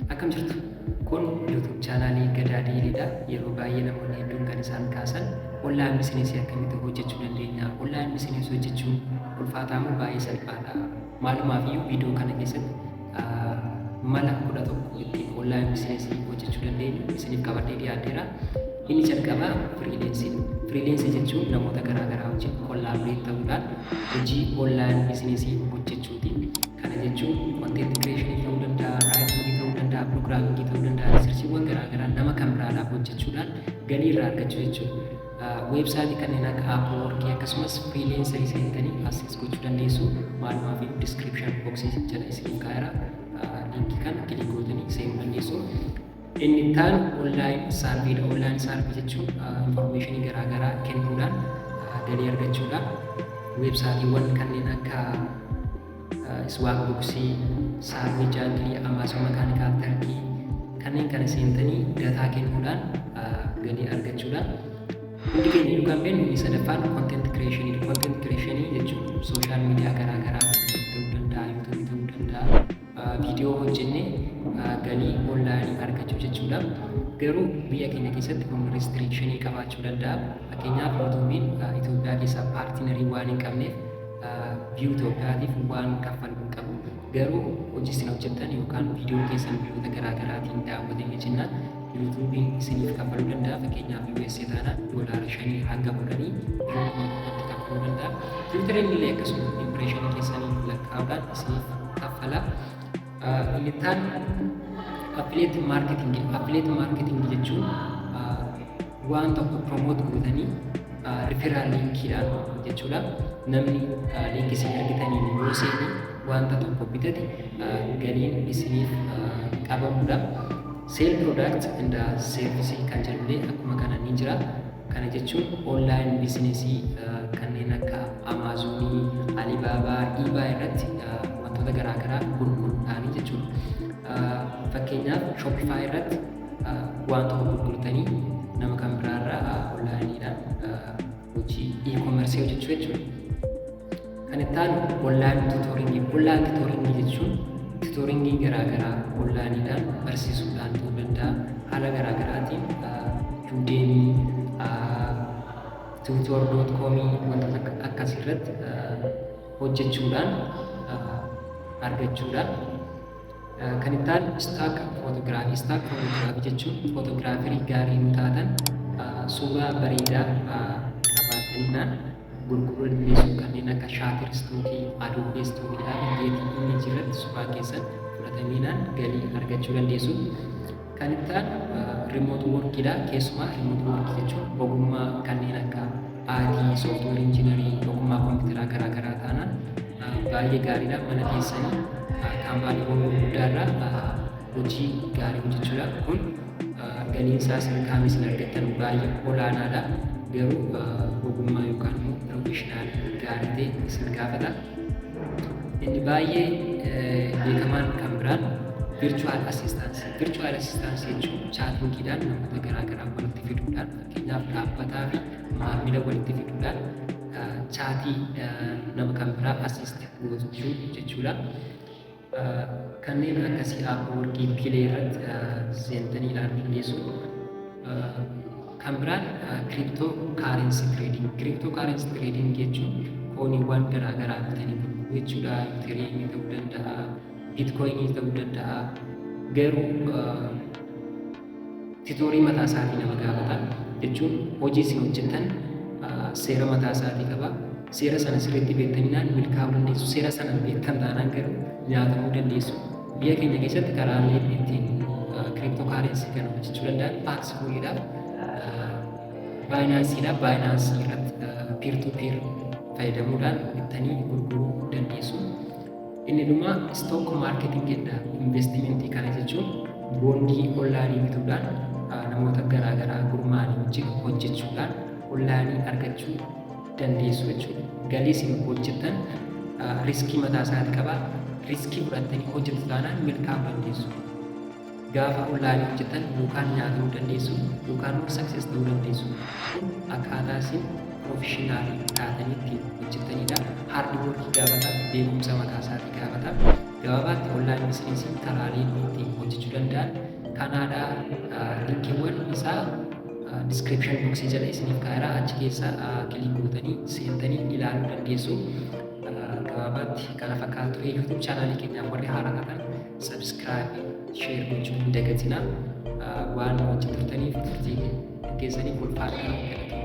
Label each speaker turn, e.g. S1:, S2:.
S1: Akkam jirtu? Kun YouTube chaanaalii Gadaa Diiliidha. Yeroo baay'ee namoonni hedduun kan isaan kaasan online bizineesii akkamitti hojjechuu dandeenya? Online bizineesii hojjechuun ulfaataa moo baay'ee salphaadha? Maalumaafiyyuu viidiyoo kana keessatti mala 11 ittiin online bizineesii hojjechuu dandeenyu isiniif qabadhee dhiyaadheera. Inni jalqabaa firiilensiidha. Firiilensii jechuun namoota garaagaraa wajjin kollaaboreet ta'uudhaan hojii online bizineesii hojjechuuti. Kana jechuun content creation ta'uu danda'a, writing ta'uu danda'a, programming ta'uu danda'a, researchiiwwan garaagaraa nama kan biraadhaaf hojjechuudhaan galii irraa argachuu jechuudha. Weebsaayitii kanneen akka Upwork akkasumas firiilensarii seentanii access gochuu dandeessu. Maalumaaf description boxii jala isiniif kaa'eera. Linkii kana kilik gootanii seenuu dandeessu. Inni itaan online saarviidha. Online saarvii jechuun information garaagaraa kennuudhaan galii argachuudha. Weebsaayitiiwwan kanneen akka Swagbuuksii, Saarvii Jaangilii, Amazon Mechanical Turkey kanneen kana seentanii dataa kennuudhaan galii argachuudha. Hundi keenya yookaan beeknu inni sadaffaan content creation. Content creation jechuun sooshaal miidiyaa garaagaraa ta'uu danda'a, YouTube ta'uu danda'a, viidiyoo hojjennee galii onlaayinii argachuu jechuudha. Garuu biyya keenya keessatti kun restrictionii qabaachuu danda'a. Fakkeenyaaf YouTube'n Itoophiyaa keessaa paartinarii waan hin qabneef view Itoophiyaatiif waan kaffalu hin qabu. Garuu hojii isin hojjettan yookaan viidiyoo keessan biyyoota garaagaraatiin daawwatanii jennaan YouTube'n isiniif kaffaluu danda'a. Fakkeenyaaf USA taanaan $5 hanga $10 tokkotti kaffaluu danda'a. Twitteriin illee akkasuma impireeshinii keessanii lakkaa'uudhaan isiniif kaffala. Inni itaan affiliate marketing. Affiliate marketing jechuun waan tokko promote gootanii referral linkiidhaan jechuudha. Namni linkii isin argitaniin yoo seeni wanta tokko bitate galiin isiniif qabamuudha. Sell product and service kan jedhullee akkuma kana ni jira. Kana jechuun online bizineesii kanneen akka Amazonii, Alibaba, eBay irratti wantoota garaagaraa gurguruudhaani jechuudha. Fakkeenyaaf Shopify irratti waan tokko gurgurtanii nama kan biraarraa onlaayiniidhaan hojii e-commerce hojjechuu jechuudha. Kan itti aanu online tutoringii. Online tutoringii jechuun tutoringii garaagaraa onlaayiniidhaan barsiisuudhaan ta'uu danda'a. Haala garaagaraatiin Udemy, tutor.com wantoota akkasirratti hojjechuudhaan argachuudhaan. Kan itti aanu stock photography. Stock photography jechuun footograafirii gaarii nu taatan suuraa bareedaa qabaataniidhaan gurguruu dandeessu. Kanneen akka Shutterstock, Adobe Stock, Getty Image irratti suuraa keessan fudhatamiidhaan galii argachuu dandeessu. Kan itti aanu remote workiidha. Keessumaa remote work jechuun ogummaa kanneen akka IT, software engineering, ogummaa kompiitaraa garaagaraa taanaan baay'ee gaariidha. Mana keessanii kaampaaniiwwan gurguddaarraa hojii gaarii hojjechuudha. Kun galiin isaas qaamni isin argattan baay'ee olaanaadha. Garuu ogummaa yookaan immoo professionaal gaarii ta'e isin gaafata. Inni baay'ee beekamaan kan biraan virtual assistance. Virtual assistance jechuun chaatingiidhaan namoota garaagaraa walitti fiduudhaan fakkeenyaaf dhaabbataa fi maamila walitti fiduudhaan chaatii nama kan biraa assist gochuu jechuudha. Kanneen akkasii Upwork, Fiverr irratti seentanii ilaaluu dandeessu. Kan biraan cryptocurrency trading. Cryptocurrency trading jechuun kooniiwwan garaagaraa bitanii gurguruu jechuudha. Ethereum ta'uu danda'a, Bitcoin ta'uu danda'a. Garuu titoorii mataa isaatii nama gaafata. Jechuun hojii isin hojjettan seera mataa isaatii qaba. Seera sana sirriitti beektaminaan milkaa'uu dandeessu. Seera sana beektan taanaan garuu nyaatamuu dandeessu. Biyya keenya keessatti karaaleen ittiin cryptocurrency kana hojjechuu danda'an Paxful'idhaaf Baayinaansiidhaaf. Baayinaansii irratti peer to peer fayyadamuudhaan bitanii gurguruu dandeessu. Inni dhuma stock marketing jedha. Investimentii kana jechuun boondii onlaayinii bituudhaan namoota garaagaraa gurmaa'anii wajjin hojjechuudhaan onlaayinii argachuu dandeessu jechuudha. Galii isin hojjettan riskii mataa isaatii qaba. Riskii fudhattanii hojjetu taanaan milkaa'uu dandeessu. Gaafa onlaayinii hojjettan yookaan nyaatamuu dandeessu yookaan immoo success ta'uu dandeessu. Kun akkaataa isin professionaalii taatanii ittiin hojjetanidha. Hard work gaafata, beekumsa mataa isaatii gaafata. Gabaabaatti onlaayinii bizineesii karaalee ittiin hojjechuu danda'an kanaadhaa. Linkiiwwan isaa description boxii jala isiniif kaa'eera. Achi keessa kilik gootanii seentanii ilaaluu dandeessu. Gabaabaatti kana fakkaatu YouTube chaanaalii keenyaaf warri haaraa taatan subscribe share gochuun hin dagatinaa. Waan hojii turtaniif turtii keessaniif ulfaadhaa.